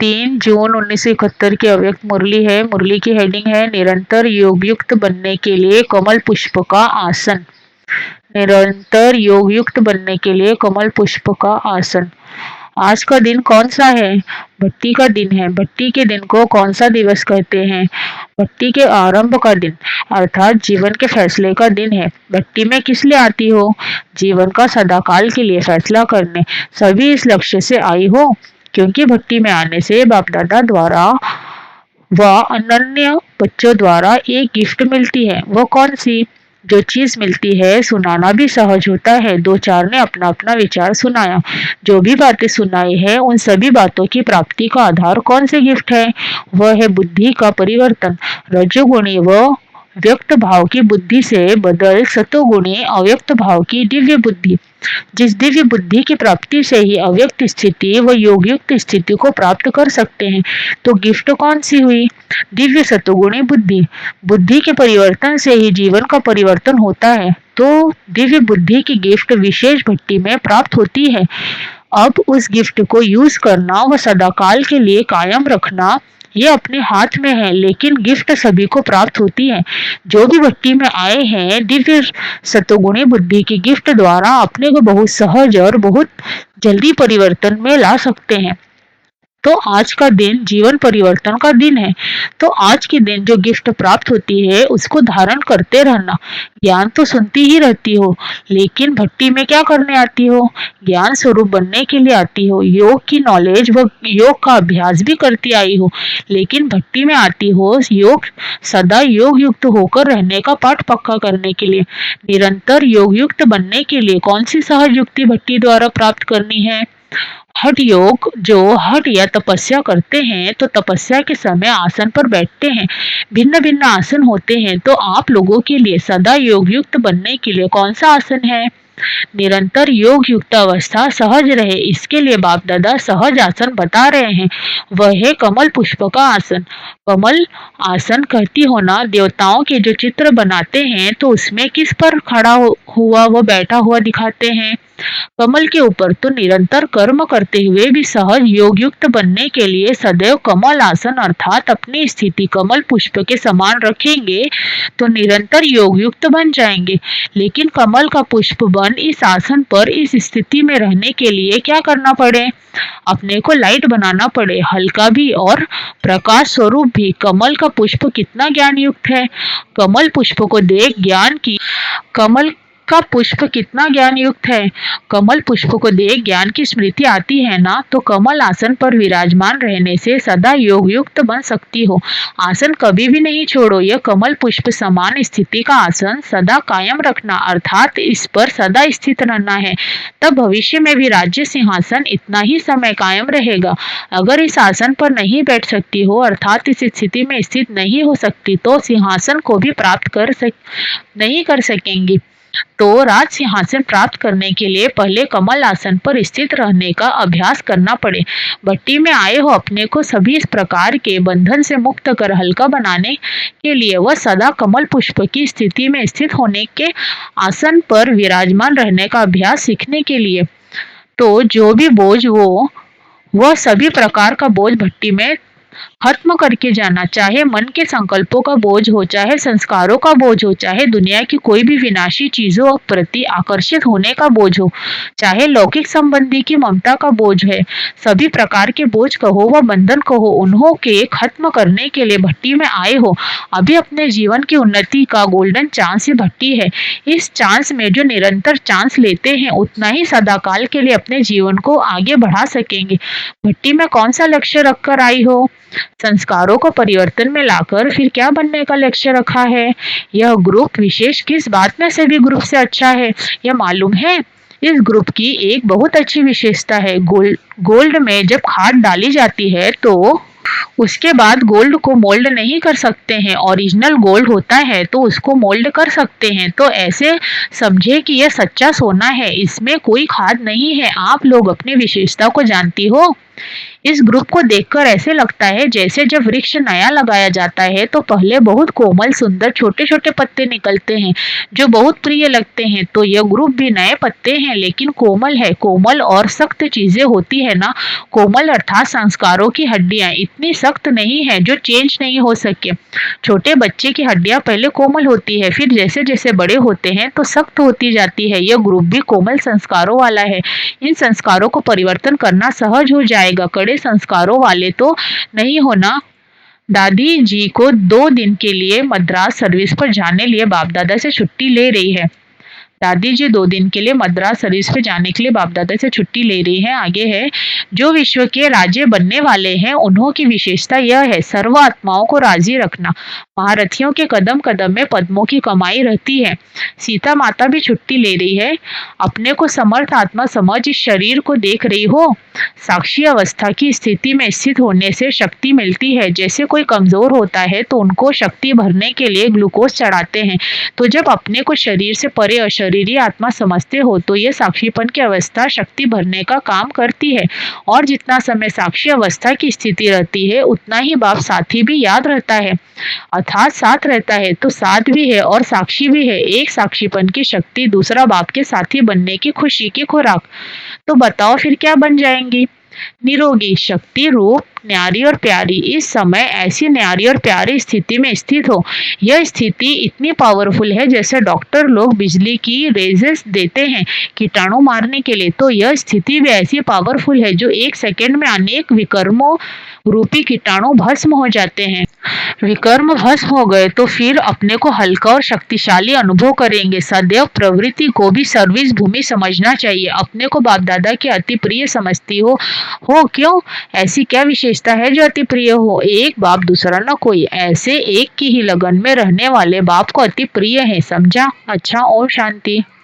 3 जून 1971 की अव्यक्त मुरली है। मुरली की हेडिंग है निरंतर योगयुक्त बनने के लिए कमल पुष्प का आसन। निरंतर योगयुक्त बनने के लिए कमल पुष्प का आसन। आज का दिन कौन सा है? भट्टी का दिन है। भट्टी के दिन को कौन सा दिवस कहते हैं? भट्टी के आरंभ का दिन अर्थात जीवन के फैसले का दिन है। भट्टी में किस लिए आती हो? जीवन का सदाकाल के लिए फैसला करने। सभी इस लक्ष्य से आई हो क्योंकि भट्टी में आने से बाप दादा द्वारा व अनन्य बच्चों द्वारा एक गिफ्ट मिलती है। वो कौन सी? जो चीज मिलती है सुनाना भी सहज होता है। 2-4 ने अपना अपना विचार सुनाया। जो भी बातें सुनाई है उन सभी बातों की प्राप्ति का आधार कौन से गिफ्ट है? वह है बुद्धि का परिवर्तन। रजोगुणी व व्यक्त भाव की बुद्धि से बदल सतोगुणी अव्यक्त भाव की दिव्य बुद्धि। जिस दिव्य बुद्धि की प्राप्ति से ही अव्यक्त स्थिति व योगयुक्त स्थिति को प्राप्त कर सकते हैं। तो गिफ्ट कौन सी हुई? दिव्य सतोगुणी बुद्धि। बुद्धि के परिवर्तन से ही जीवन का परिवर्तन होता है। तो दिव्य बुद्धि की गिफ्ट विशेष भट्टी में प्राप्त होती है। अब उस गिफ्ट को यूज करना व सदाकाल के लिए कायम रखना ये अपने हाथ में है, लेकिन गिफ्ट सभी को प्राप्त होती है। जो भी भट्टी में आए हैं दिव्य सतोगुणी बुद्धि की गिफ्ट द्वारा अपने को बहुत सहज और बहुत जल्दी परिवर्तन में ला सकते हैं। तो आज का दिन जीवन परिवर्तन का दिन है। तो आज के दिन जो गिफ्ट प्राप्त होती है उसको धारण करते रहना। ज्ञान तो सुनती ही रहती हो, लेकिन भट्टी में क्या करने आती हो? ज्ञान स्वरूप बनने के लिए आती हो। योग की नॉलेज व योग का अभ्यास भी करती आई हो, लेकिन भट्टी में आती हो योग सदा योग युक्त होकर रहने का पाठ पक्का करने के लिए। निरंतर योग युक्त बनने के लिए कौन सी सहज युक्ति भट्टी द्वारा प्राप्त करनी है? हठ योग। जो हठ या तपस्या करते हैं तो तपस्या के समय आसन पर बैठते हैं। भिन्न भिन्न आसन होते हैं। तो आप लोगों के लिए सदा योग युक्त बनने के लिए कौन सा आसन है? निरंतर योग युक्त अवस्था सहज रहे इसके लिए बाप दादा सहज आसन बता रहे हैं। वह है कमल पुष्प का आसन। कमल आसन कहती हो ना, देवताओं के जो चित्र बनाते हैं तो उसमें किस पर खड़ा हुआ व बैठा हुआ दिखाते हैं? कमल के ऊपर। तो निरंतर कर्म करते हुए भी सहज योग युक्त बनने के लिए सदैव कमल आसन अर्थात अपनी स्थिति कमल पुष्प के समान रखेंगे तो निरंतर योग युक्त बन जाएंगे। लेकिन कमल का पुष्प बन इस आसन पर इस स्थिति में रहने के लिए क्या करना पड़े? अपने को लाइट बनाना पड़े, हल्का भी और प्रकाश स्वरूप भी। कमल का पुष्प कितना ज्ञान युक्त है। कमल पुष्प को देख ज्ञान की कमल का पुष्प कितना ज्ञान युक्त है। कमल पुष्प को देख ज्ञान की स्मृति आती है ना, तो कमल आसन पर विराजमान रहने से सदा योग युक्त बन सकती हो। आसन कभी भी नहीं छोड़ो। यह कमल पुष्प समान स्थिति का आसन सदा कायम रखना अर्थात इस पर सदा स्थित रहना है। तब भविष्य में भी राज्य सिंहासन इतना ही समय कायम रहेगा। अगर इस आसन पर नहीं बैठ सकती हो अर्थात इस स्थिति में स्थित नहीं हो सकती तो सिंहासन को भी प्राप्त नहीं कर सकेंगी। तो राज सिंहासन प्राप्त करने के लिए पहले कमल आसन पर स्थित रहने का अभ्यास करना पड़े। भट्टी में आए हो अपने को सभी इस प्रकार के बंधन से मुक्त कर हल्का बनाने के लिए वह सदा कमल पुष्प की स्थिति में स्थित होने के आसन पर विराजमान रहने का अभ्यास सीखने के लिए। तो जो भी बोझ वह सभी प्रकार का बोझ भट्टी में खत्म करके जाना। चाहे मन के संकल्पों का बोझ हो, चाहे संस्कारों का बोझ हो, चाहे दुनिया की कोई भी विनाशी चीजों प्रति आकर्षित होने का बोझ हो, चाहे लौकिक संबंधी की ममता का बोझ है, सभी प्रकार के बोझ कहो व बंधन कहो उन्हों के खत्म करने के लिए भट्टी में आए हो। अभी अपने जीवन की उन्नति का गोल्डन चांस ही भट्टी है। इस चांस में जो निरंतर चांस लेते हैं उतना ही सदाकाल के लिए अपने जीवन को आगे बढ़ा सकेंगे। भट्टी में कौन सा लक्ष्य रखकर आई हो? संस्कारों को परिवर्तन में लाकर फिर क्या बनने का लक्ष्य रखा है? यह ग्रुप विशेष किस बात में सभी ग्रुप से अच्छा है यह मालूम है? इस ग्रुप की एक बहुत अच्छी विशेषता है। गोल्ड में जब खाद डाली जाती है तो उसके बाद गोल्ड को मोल्ड नहीं कर सकते हैं। ओरिजिनल गोल्ड होता है तो उसको मोल्ड कर सकते हैं। तो ऐसे समझे कि यह सच्चा सोना है, इसमें कोई खाद नहीं है। आप लोग अपनी विशेषता को जानती हो। इस ग्रुप को देखकर ऐसे लगता है जैसे जब वृक्ष नया लगाया जाता है तो पहले बहुत कोमल सुंदर छोटे छोटे पत्ते निकलते हैं जो बहुत प्रिय लगते हैं। तो यह ग्रुप भी नए पत्ते हैं लेकिन कोमल है। कोमल और सख्त चीजें होती है ना। कोमल अर्थात संस्कारों की हड्डियां इतनी सख्त नहीं है जो चेंज नहीं हो सके। छोटे बच्चे की हड्डियां पहले कोमल होती है, फिर जैसे जैसे बड़े होते हैं तो सख्त होती जाती है। यह ग्रुप भी कोमल संस्कारों वाला है। इन संस्कारों को परिवर्तन करना सहज हो जाएगा। कड़े संस्कारों वाले तो नहीं होना। दादी जी को 2 दिन के लिए मद्रास सर्विस पर जाने लिए बाप दादा से छुट्टी ले रही है। दादी जी 2 दिन के लिए मद्रास सर्विस पे जाने के लिए बाप दादा से छुट्टी ले रही है। आगे है, जो विश्व के राजे बनने वाले हैं उन्हों की विशेषता यह है सर्व आत्माओं को राजी रखना। महारथियों के कदम कदम में पद्मों की कमाई रहती है। सीता माता भी छुट्टी ले रही है। अपने को समर्थ आत्मा समझ इस शरीर को देख रही हो। साक्षी अवस्था की स्थिति में स्थित होने से शक्ति मिलती है। जैसे कोई कमजोर होता है तो उनको शक्ति भरने के लिए ग्लूकोज चढ़ाते हैं। तो जब अपने को शरीर से परे अशरीरी आत्मा समझते हो तो ये साक्षीपन की अवस्था शक्ति भरने का काम करती है। और जितना समय साक्षी अवस्था की स्थिति रहती है उतना ही बाप साथी भी याद रहता है, अर्थात साथ रहता है। तो साथ भी है और साक्षी भी है। एक साक्षीपन की शक्ति, दूसरा बाप के साथी बनने की खुशी की खुराक। तो बताओ फिर क्या बन जाएंगी? निरोगी, शक्ति रूप, न्यारी और प्यारी। इस समय ऐसी न्यारी और प्यारी स्थिति में स्थित हो। यह स्थिति इतनी पावरफुल है जैसे डॉक्टर लोग बिजली की रेजेस देते हैं कीटाणु मारने के लिए। तो यह स्थिति भी ऐसी पावरफुल है जो 1 सेकेंड में अनेक विकर्मों रूपी कीटाणु भस्म हो जाते हैं। विकर्म भस्म हो गए तो फिर अपने को हल्का और शक्तिशाली अनुभव करेंगे। सदैव प्रवृत्ति को भी सर्विस भूमि समझना चाहिए। अपने को बाप दादा के अति प्रिय समझती हो क्यों? ऐसी क्या विशेषता है जो अति प्रिय हो? एक बाप दूसरा न कोई। ऐसे एक की ही लगन में रहने वाले बाप को अति प्रिय है। समझा? अच्छा, ओम शांति।